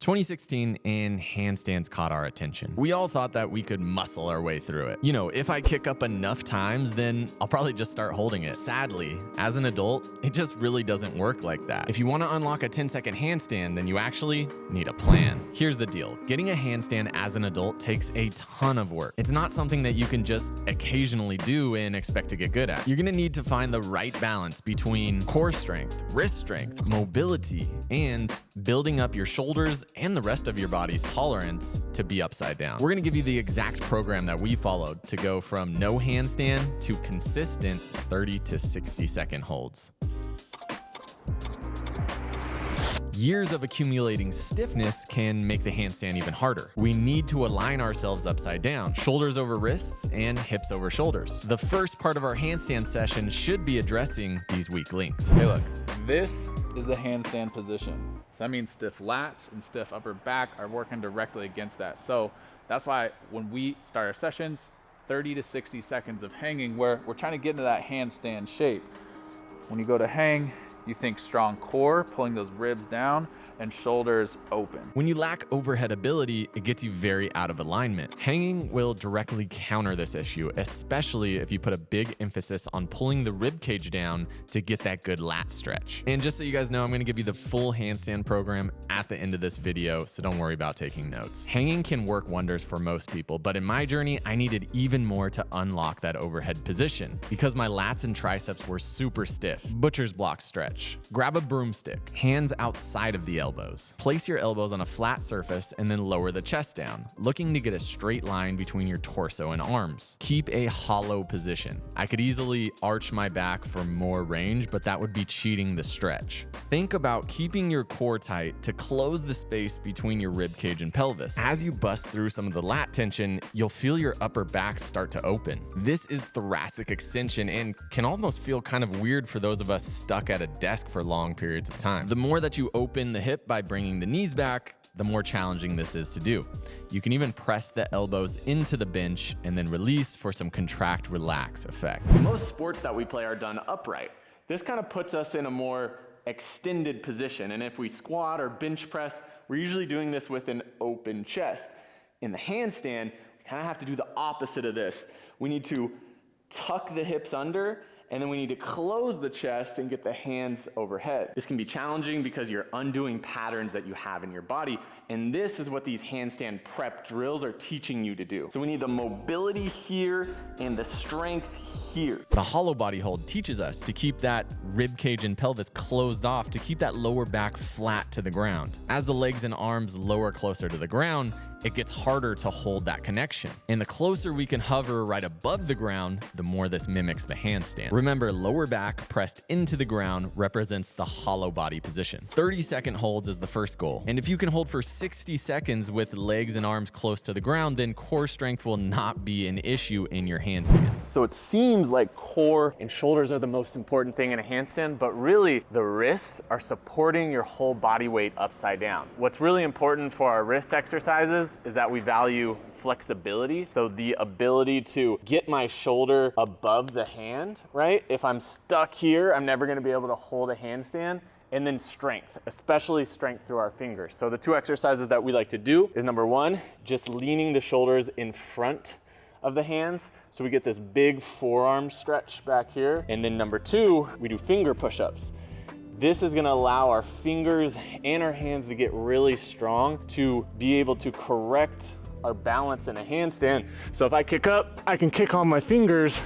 2016 and handstands caught our attention. We all thought that we could muscle our way through it. You know, if I kick up enough times, then I'll probably just start holding it. Sadly, as an adult, it just really doesn't work like that. If you want to unlock a 10-second handstand, then you actually need a plan. Here's the deal. Getting a handstand as an adult takes a ton of work. It's not something that you can just occasionally do and expect to get good at. You're going to need to find the right balance between core strength, wrist strength, mobility, and building up your shoulders and the rest of your body's tolerance to be upside down. We're going to give you the exact program that we followed to go from no handstand to consistent 30 to 60 second holds. Years of accumulating stiffness can make the handstand even harder. We need to align ourselves upside down, shoulders over wrists and hips over shoulders. The first part of our handstand session should be addressing these weak links. Hey look, this is the handstand position. So that means stiff lats and stiff upper back are working directly against that. So that's why when we start our sessions, 30 to 60 seconds of hanging where we're trying to get into that handstand shape. When you go to hang, you think strong core, pulling those ribs down and shoulders open. When you lack overhead ability, it gets you very out of alignment. Hanging will directly counter this issue, especially if you put a big emphasis on pulling the rib cage down to get that good lat stretch. And just so you guys know, I'm gonna give you the full handstand program at the end of this video, so don't worry about taking notes. Hanging can work wonders for most people, but in my journey, I needed even more to unlock that overhead position because my lats and triceps were super stiff. Butcher's block stretch. Grab a broomstick, hands outside of the elbows. Place your elbows on a flat surface and then lower the chest down, looking to get a straight line between your torso and arms. Keep a hollow position. I could easily arch my back for more range, but that would be cheating the stretch. Think about keeping your core tight to close the space between your rib cage and pelvis. As you bust through some of the lat tension, you'll feel your upper back start to open. This is thoracic extension and can almost feel kind of weird for those of us stuck at a desk for long periods of time. The more that you open the hip by bringing the knees back, the more challenging this is to do. You can even press the elbows into the bench and then release for some contract relax effects. Most sports that we play are done upright. This kind of puts us in a more extended position, and if we squat or bench press, we're usually doing this with an open chest. In the handstand, we kind of have to do the opposite of this. We need to tuck the hips under, and then we need to close the chest and get the hands overhead. This can be challenging because you're undoing patterns that you have in your body, and this is what these handstand prep drills are teaching you to do. So we need the mobility here and the strength here. The hollow body hold teaches us to keep that rib cage and pelvis closed off to keep that lower back flat to the ground. As the legs and arms lower closer to the ground, it gets harder to hold that connection. And the closer we can hover right above the ground, the more this mimics the handstand. Remember, lower back pressed into the ground represents the hollow body position. 30-second holds is the first goal. And if you can hold for 60 seconds with legs and arms close to the ground, then core strength will not be an issue in your handstand. So it seems like core and shoulders are the most important thing in a handstand, but really the wrists are supporting your whole body weight upside down. What's really important for our wrist exercises is that we value flexibility. So the ability to get my shoulder above the hand, right? If I'm stuck here, I'm never gonna be able to hold a handstand. And then strength, especially strength through our fingers. So the two exercises that we like to do is number one, just leaning the shoulders in front of the hands. So we get this big forearm stretch back here. And then number two, we do finger push-ups. This is gonna allow our fingers and our hands to get really strong to be able to correct our balance in a handstand. So if I kick up, I can kick on my fingers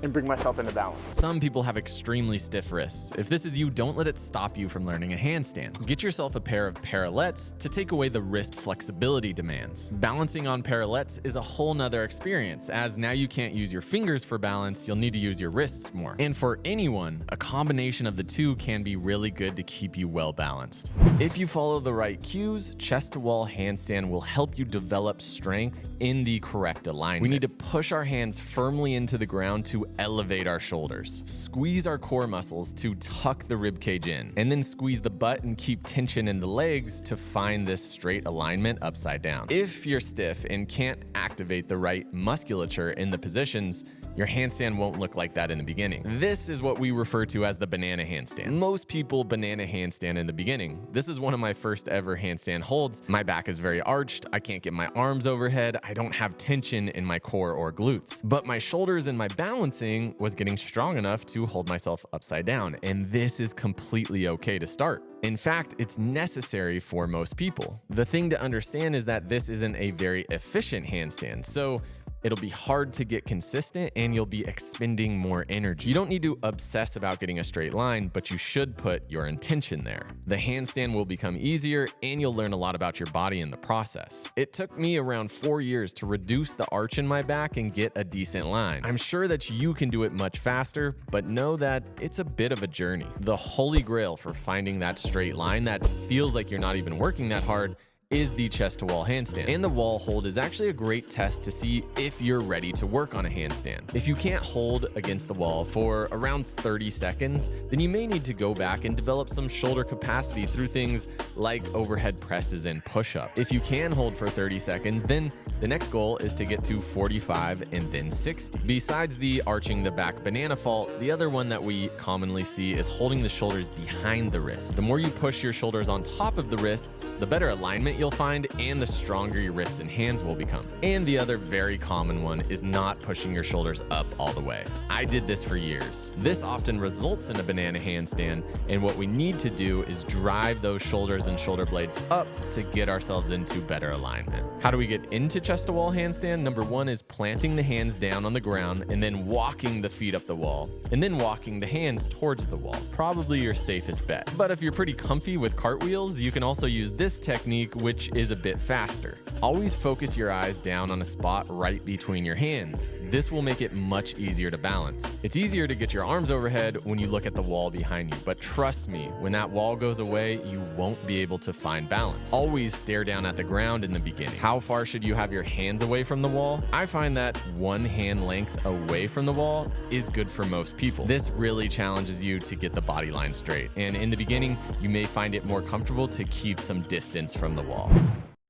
and bring myself into balance. Some people have extremely stiff wrists. If this is you, don't let it stop you from learning a handstand. Get yourself a pair of parallettes to take away the wrist flexibility demands. Balancing on parallettes is a whole nother experience, as now you can't use your fingers for balance, you'll need to use your wrists more. And for anyone, a combination of the two can be really good to keep you well balanced. If you follow the right cues, chest to wall handstand will help you develop strength in the correct alignment. We need to push our hands firmly into the ground to elevate our shoulders. Squeeze our core muscles to tuck the rib cage in, and then squeeze the butt and keep tension in the legs to find this straight alignment upside down. If you're stiff and can't activate the right musculature in the positions, Your handstand won't look like that in the beginning. This is what we refer to as the banana handstand. Most people banana handstand in the beginning. This is one of my first ever handstand holds. My back is very arched. I can't get my arms overhead. I don't have tension in my core or glutes. But my shoulders and my balancing was getting strong enough to hold myself upside down. And this is completely okay to start. In fact, it's necessary for most people. The thing to understand is that this isn't a very efficient handstand. So it'll be hard to get consistent and you'll be expending more energy. You don't need to obsess about getting a straight line, but you should put your intention there. The handstand will become easier and you'll learn a lot about your body in the process. It took me around 4 years to reduce the arch in my back and get a decent line. I'm sure that you can do it much faster, but know that it's a bit of a journey. The holy grail for finding that straight line that feels like you're not even working that hard is the chest to wall handstand. And the wall hold is actually a great test to see if you're ready to work on a handstand. If you can't hold against the wall for around 30 seconds, then you may need to go back and develop some shoulder capacity through things like overhead presses and push-ups. If you can hold for 30 seconds, then the next goal is to get to 45 and then 60. Besides the arching the back banana fault, the other one that we commonly see is holding the shoulders behind the wrists. The more you push your shoulders on top of the wrists, the better alignment you'll find and the stronger your wrists and hands will become. And the other very common one is not pushing your shoulders up all the way. I did this for years. This often results in a banana handstand, and what we need to do is drive those shoulders and shoulder blades up to get ourselves into better alignment. How do we get into chest to wall handstand? Number one is planting the hands down on the ground and then walking the feet up the wall and then walking the hands towards the wall. Probably your safest bet. But if you're pretty comfy with cartwheels, you can also use this technique, which is a bit faster. Always focus your eyes down on a spot right between your hands. This will make it much easier to balance. It's easier to get your arms overhead when you look at the wall behind you, but trust me, when that wall goes away, you won't be able to find balance. Always stare down at the ground in the beginning. How far should you have your hands away from the wall? I find that 1 hand length away from the wall is good for most people. This really challenges you to get the body line straight, and in the beginning, you may find it more comfortable to keep some distance from the wall.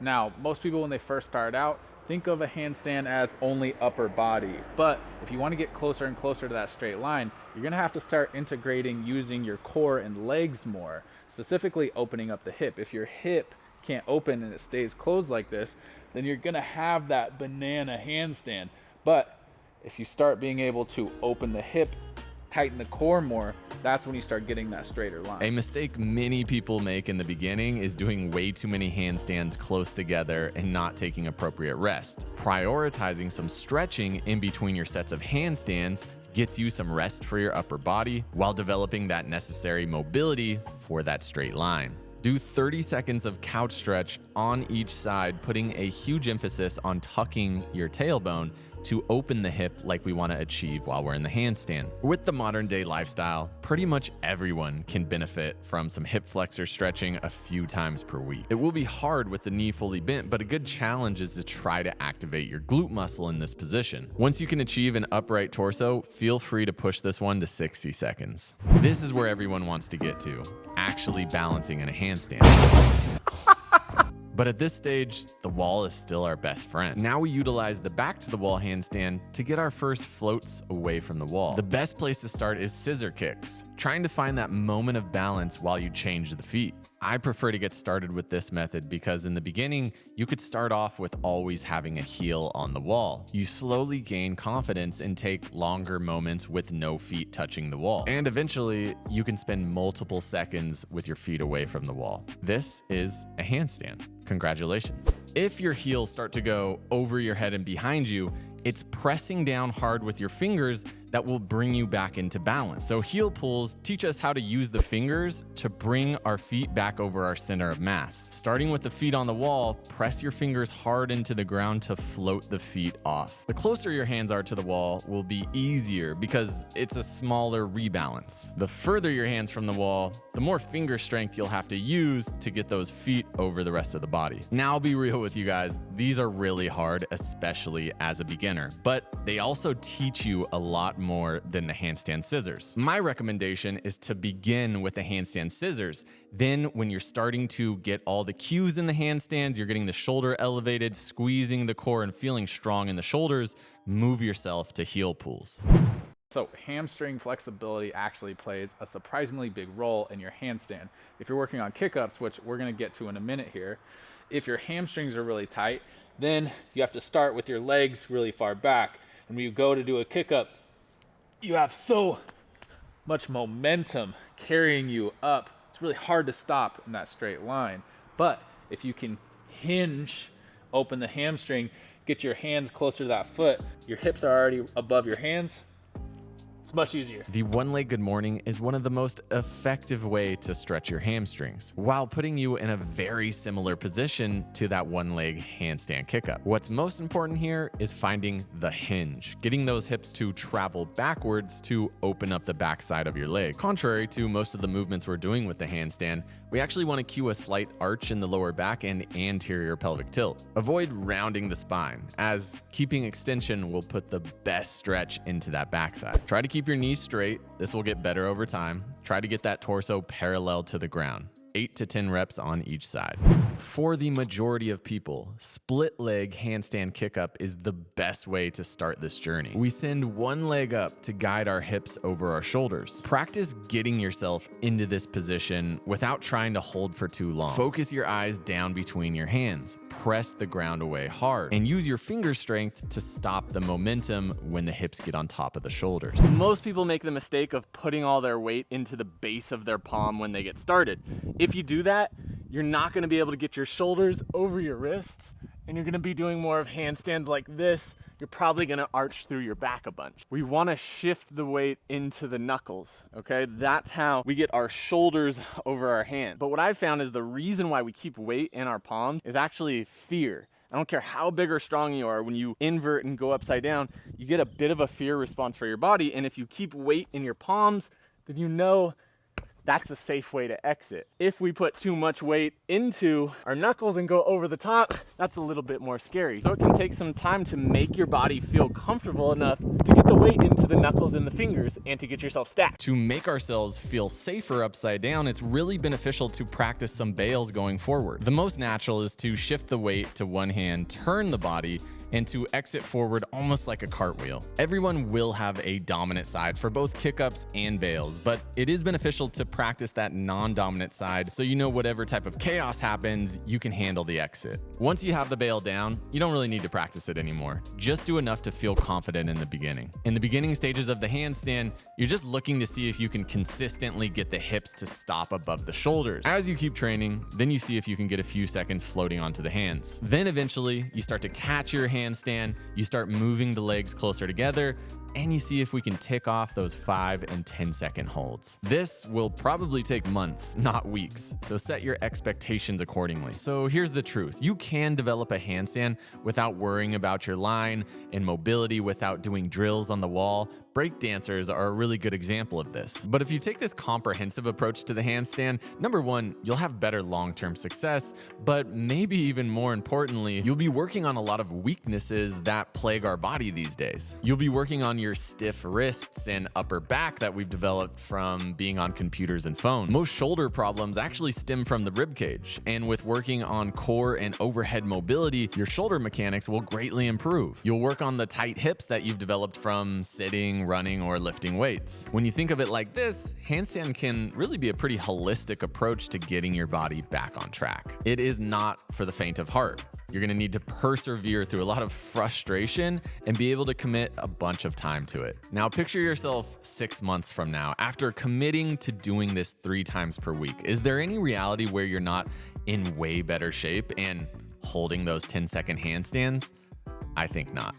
Now, most people when they first start out, think of a handstand as only upper body. But if you want to get closer and closer to that straight line, you're going to have to start integrating using your core and legs more, specifically opening up the hip. If your hip can't open and it stays closed like this, then you're going to have that banana handstand. But if you start being able to open the hip, tighten the core more, that's when you start getting that straighter line. A mistake many people make in the beginning is doing way too many handstands close together and not taking appropriate rest. Prioritizing some stretching in between your sets of handstands gets you some rest for your upper body while developing that necessary mobility for that straight line. Do 30 seconds of couch stretch on each side, putting a huge emphasis on tucking your tailbone to open the hip like we want to achieve while we're in the handstand. With the modern day lifestyle, pretty much everyone can benefit from some hip flexor stretching a few times per week. It will be hard with the knee fully bent, but a good challenge is to try to activate your glute muscle in this position. Once you can achieve an upright torso, feel free to push this one to 60 seconds. This is where everyone wants to get to, actually balancing in a handstand. But at this stage, the wall is still our best friend. Now we utilize the back to the wall handstand to get our first floats away from the wall. The best place to start is scissor kicks, trying to find that moment of balance while you change the feet. I prefer to get started with this method because in the beginning, you could start off with always having a heel on the wall. You slowly gain confidence and take longer moments with no feet touching the wall. And eventually, you can spend multiple seconds with your feet away from the wall. This is a handstand. Congratulations. If your heels start to go over your head and behind you, it's pressing down hard with your fingers that will bring you back into balance. So heel pulls teach us how to use the fingers to bring our feet back over our center of mass. Starting with the feet on the wall, press your fingers hard into the ground to float the feet off. The closer your hands are to the wall will be easier because it's a smaller rebalance. The further your hands from the wall, the more finger strength you'll have to use to get those feet over the rest of the body. Now I'll be real with you guys, these are really hard, especially as a beginner, but they also teach you a lot more than the handstand scissors. My recommendation is to begin with the handstand scissors. Then when you're starting to get all the cues in the handstands, you're getting the shoulder elevated, squeezing the core and feeling strong in the shoulders, move yourself to heel pulls. So hamstring flexibility actually plays a surprisingly big role in your handstand. If you're working on kickups, which we're going to get to in a minute here, if your hamstrings are really tight, then you have to start with your legs really far back. And when you go to do a kickup, you have so much momentum carrying you up. It's really hard to stop in that straight line. But if you can hinge, open the hamstring, get your hands closer to that foot, your hips are already above your hands, it's much easier. The one-leg good morning is one of the most effective way to stretch your hamstrings while putting you in a very similar position to that one-leg handstand kickup. What's most important here is finding the hinge, getting those hips to travel backwards to open up the backside of your leg. Contrary to most of the movements we're doing with the handstand, we actually want to cue a slight arch in the lower back and anterior pelvic tilt. Avoid rounding the spine, as keeping extension will put the best stretch into that backside. Try to keep your knees straight. This will get better over time. Try to get that torso parallel to the ground. 8 to 10 reps on each side. For the majority of people, split leg handstand kickup is the best way to start this journey. We send one leg up to guide our hips over our shoulders. Practice getting yourself into this position without trying to hold for too long. Focus your eyes down between your hands. Press the ground away hard and use your finger strength to stop the momentum when the hips get on top of the shoulders. Most people make the mistake of putting all their weight into the base of their palm when they get started. If you do that, you're not going to be able to get your shoulders over your wrists, and you're going to be doing more of handstands like this. You're probably going to arch through your back a bunch. We want to shift the weight into the knuckles, okay? That's how we get our shoulders over our hand. But what I've found is the reason why we keep weight in our palms is actually fear. I don't care how big or strong you are, when you invert and go upside down, you get a bit of a fear response for your body, and if you keep weight in your palms, then you know that's a safe way to exit. If we put too much weight into our knuckles and go over the top, that's a little bit more scary. So it can take some time to make your body feel comfortable enough to get the weight into the knuckles and the fingers and to get yourself stacked. To make ourselves feel safer upside down, it's really beneficial to practice some bails going forward. The most natural is to shift the weight to one hand, turn the body, and to exit forward almost like a cartwheel. Everyone will have a dominant side for both kickups and bails, but it is beneficial to practice that non-dominant side so you know whatever type of chaos happens, you can handle the exit. Once you have the bail down, you don't really need to practice it anymore. Just do enough to feel confident in the beginning. In the beginning stages of the handstand, you're just looking to see if you can consistently get the hips to stop above the shoulders. As you keep training, then you see if you can get a few seconds floating onto the hands. Then eventually, you start to catch your handstand, you start moving the legs closer together, and you see if we can tick off those 5 and 10 second holds. This will probably take months, not weeks, so set your expectations accordingly. So here's the truth. You can develop a handstand without worrying about your line and mobility, without doing drills on the wall. Break dancers are a really good example of this. But if you take this comprehensive approach to the handstand, number one, you'll have better long-term success, but maybe even more importantly, you'll be working on a lot of weaknesses that plague our body these days. You'll be working on your stiff wrists and upper back that we've developed from being on computers and phones. Most shoulder problems actually stem from the rib cage, and with working on core and overhead mobility, your shoulder mechanics will greatly improve. You'll work on the tight hips that you've developed from sitting, running, or lifting weights. When you think of it like this, handstand can really be a pretty holistic approach to getting your body back on track. It is not for the faint of heart. You're gonna need to persevere through a lot of frustration and be able to commit a bunch of time to it. Now picture yourself 6 months from now, after committing to doing this 3 times per week. Is there any reality where you're not in way better shape and holding those 10-second handstands? I think not.